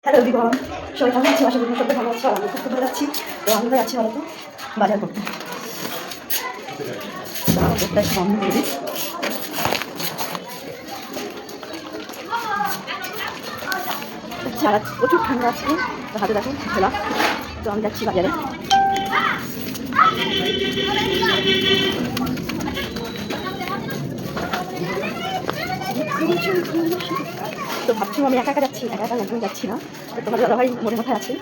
Hello everyone, সবাই কেমন আছি? আশা করি সবাই ভালো আছে। আর আমি খুব ভালো আছি। তো আমরা যাচ্ছি বলতো বাজার করতে। বন্ধ করে দিই। সারা প্রচুর ঠান্ডা আছে, তো হাতে দেখো খোলা। তো আমি যাচ্ছি বাজারে। তো ভাবছিলাম আমি একা একা যাচ্ছি, একা একা একদম যাচ্ছি না। তো তোমার দাদাভাই মনে মাথায় আছে,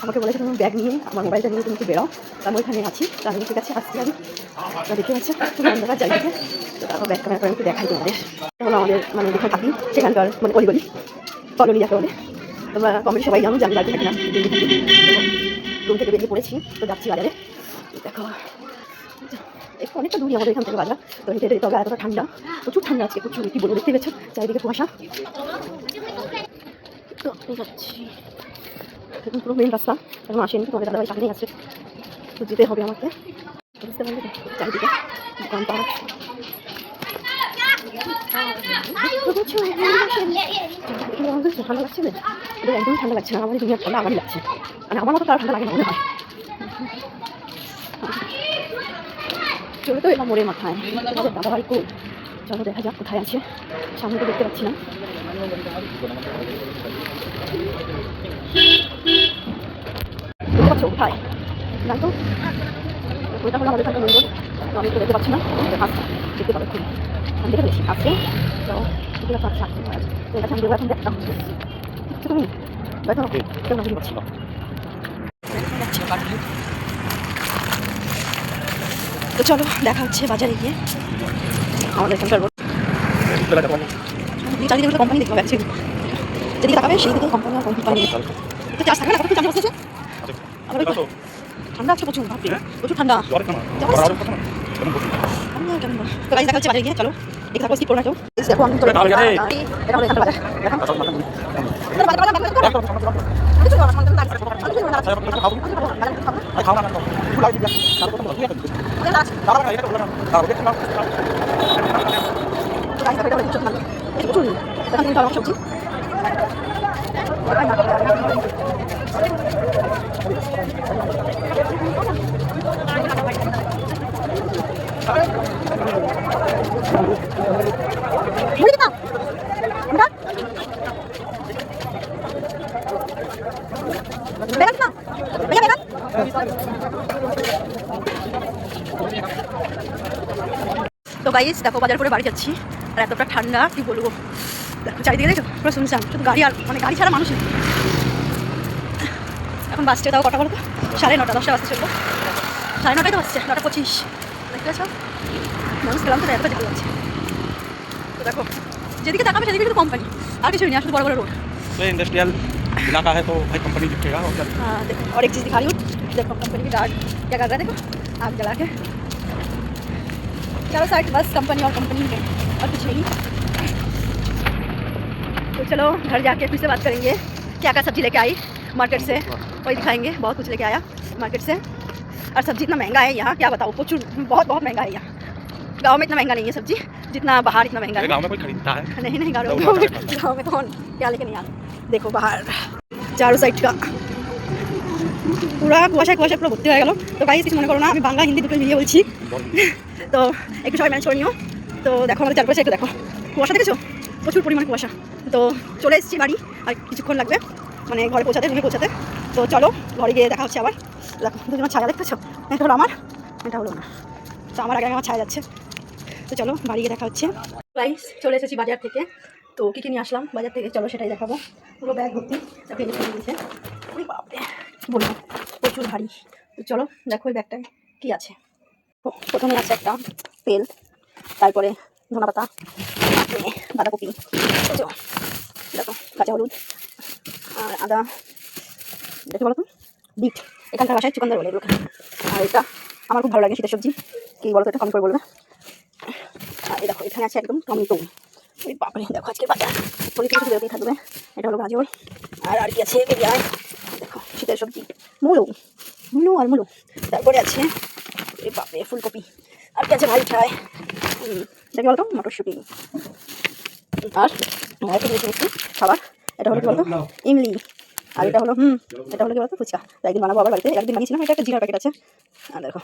আমাকে বলেছে তুমি ব্যাগ নিয়ে আমার মোবাইলটা নিয়ে তুমি একটু বেরো। তো আমি ওইখানে আছি, তো আমি ঠিক আছে আসছি। আমি তো দেখতে পাচ্ছি তুমি অন্ধকার জায়গাতে। তো তারপর ব্যাগ ক্যামেরা করে একটু দেখাই তোমাদের। তাহলে আমাদের মানে যেখানে থাকি সেখানকার মানে অলিগলি কলোনি যাকে বলে। তোমরা কমেন্ট সবাই জানো যে আমি বাড়িতে থাকি না, দিল্লি থাকি। তো রুম থেকে বেরিয়ে পড়েছি, তো যাচ্ছি বাজারে। দেখো একটু অনেকটা দূরই আমাদের এখান থেকে বাজার। তো হেঁটে হেঁটে তবে এতটা ঠান্ডা, প্রচুর ঠান্ডা আজকে, প্রচুর। কি বলবো, দেখতে পেয়েছো চারিদিকে কুয়াশা। তো আমি যাচ্ছি, এখন পুরো মেন রাস্তা এখন আসেনি, তোমাদের দাদাভাই সামনেই আছে। তো যেতে হবে আমাকে, বুঝতে পারলে তো চারিদিকে দোকানপাট। ঠান্ডা লাগছে না, ওদের একদমই ঠান্ডা লাগছে না। আমাদের দুনিয়ার ঠান্ডা আমারই লাগছে, মানে আমার মতো তার ঠান্ডা লাগে না মনে হয়। চলে তো এলাম মোড়ের মাথায়, তোমাদের দাদাভাই কই? চলো দেখা যাক কোথায় আছে, সামনে তো দেখতে পাচ্ছি না। দেখতে পাচ্ছ কোথায়? জান তো ওইটা হলো আমাদের এখানকার মেন রোড। তো আমি তো দেখতে পাচ্ছি না, আসছে দেখতে পাবো খুব। আমি দেখে ফেলেছি আসছে। তো এগুলো তো আসছে, তো এটা আমি দেখলাম দেখতাম। তুমি দেখো কেমন বুঝতে পারছি না। তো চলো দেখা হচ্ছে বাজারে গিয়ে। আমাদের এখানকার রোড চারিদিকে কোম্পানি দেখতে পাচ্ছি, যেদিকে তাকাবে সেই দিকে কোম্পানি আর কোম্পানি। তো চাষ থাকবে না, কত চাষ বসেছে। ঠান্ডা আছে প্রচুর, ভাবছি প্রচুর ঠান্ডা। তো গাড়ি দেখা হচ্ছে বাজারে গিয়ে, চলো দেখে থাকো, স্কিপ করো না কেউ। দেখো আমি চলে এটা হলো এখানকার বাজার। সবজি তো গাইস দেখো বাজার করে বাড়ি যাচ্ছি, আর এতটা ঠান্ডা কি বলবো। দেখো চারিদিকে দেখো পুরো শুনছিলাম, শুধু গাড়ি, আর মানে গাড়ি ছাড়া মানুষ নেই। এখন বাসছে তাও কটা বলো তো, 9:30 10টা বাসতে চলবো। 9:30 তো বাসছে, 9:25 দেখতে পাচ্ছ। মানুষ গেলাম তো এতটা যেতে যাচ্ছে। তো দেখো যেদিকে তাকাবে সেদিকে শুধু কোম্পানি, আর কিছুই নেই, শুধু বড় বড় রোড। इंडस्ट्रियल इलाका है तो भाई कंपनी दिखेगा और क्या। हाँ देखो, और एक चीज़ दिखा रही हूँ, देखो कंपनी की गार्ड क्या कर रहा है, देखो आग जला के। चारों साइड बस कंपनी और कंपनी है, और कुछ नहीं। तो चलो घर जाके फिर से बात करेंगे क्या क्या सब्जी लेके आई मार्केट से, वही दिखाएंगे। बहुत कुछ लेके आया मार्केट से, और सब्जी इतना महंगा है यहाँ, क्या बताओ, प्रचुर बहुत बहुत महंगा है यहाँ। गाँव में इतना महंगा नहीं है सब्जी जितना बाहर इतना महंगा है। गाँव में कोई खरीदता है? नहीं नहीं, गाँव में कौन क्या लेके नहीं आता। देखो बाहर चारों साइड का পুরা কুয়াশায় কুয়াশায় পুরো ভর্তি হয়ে গেল। তো গাইস কিছু মনে করো না, আমি বাংলা হিন্দি দুটো মিলিয়ে বলছি, তো একটু সবাই ম্যানেজ করে নিও। তো দেখো আমাদের চারপাশে একটু দেখো, কুয়াশা দেখেছো, প্রচুর পরিমাণে কুয়াশা। তো চলে এসেছি বাড়ি, আর কিছুক্ষণ লাগবে মানে ঘরে পৌঁছাতে, রুমে পৌঁছাতে। তো চলো ঘরে গিয়ে দেখা হচ্ছে আবার। দেখো দুজনের ছায়া দেখতেছো, এটা হলো আমার, এটা হলো না। তো আমার আগে আমার ছায়া যাচ্ছে। তো চলো বাড়ি গিয়ে দেখা হচ্ছে। গাইস চলে এসেছি বাজার থেকে। তো কী কী নিয়ে আসলাম বাজার থেকে চলো সেটাই দেখাবো। পুরো ব্যাগ ভর্তি, ফেলে ফেলে দিয়েছে। ওই বাপরে কী বলবো, প্রচুর ভারী। তো চলো দেখো এই ব্যাগটায় কী আছে। প্রথমে আছে একটা তেল, তারপরে ধনেপাতা, বাঁধাকপি, দেখো কাঁচা হলুদ আর আদা, দেখে বলো তো বিট, এখানকার ভাষায় চুকান্দার বলে এগুলোকে। আর এটা আমার খুব ভালো লাগে শীতের সবজি, কী বলো তো এটা কমেন্ট করে বলবে। আর এই দেখো এখানে আছে একদম টমেটো। ওই বাপরে দেখো আজকে বাজার পরিচিত কিছু বেরোতেই থাকবে। এটা হলো গাজর, আর কি আছে পেঁয়াজ, দেখো শীতের সবজি, মূলো, মূলো আর মূলো। তারপরে আছে এই বাপরে ফুলকপি, আর কি আছে ভাই ছায়, দেখে বলতো মটরশুঁটি, আর কিছু মিষ্টি খাবার। এটা হলো কি বলতো ইমলি, আর এটা হলো এটা হলো কি বলতো ফুচকা। তো একদিন বানাবো আবার বাড়িতে, একদিন বানিয়েছিলাম। এটা একটা জিরার প্যাকেট আছে, আর দেখো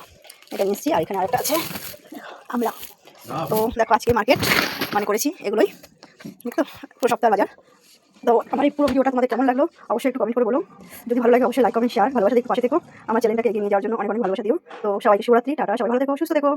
এটা নিয়ে এসেছি। আর এখানে আরেকটা আছে দেখো আমলা। তো দেখো আজকে মার্কেট মানে করেছি এগুলোই, তো পুরো সপ্তাহের বাজার। তো আমার এই পুরো ভিডিওটা তোমাদের কেমন লাগলো অবশ্যই একটু কমেন্ট করে বলো। যদি ভালো লাগে অবশ্যই লাইক কমেন্ট শেয়ার, ভালোবাসা দেখো পাশে থেকো, আমার চ্যানেলটাকে এগিয়ে নিয়ে যাওয়ার জন্য অনেক অনেক ভালোবাসা দিও। তো সবাইকে শুভরাত্রি, টাটা, সবাই ভালো থেকো সুস্থ থেকো।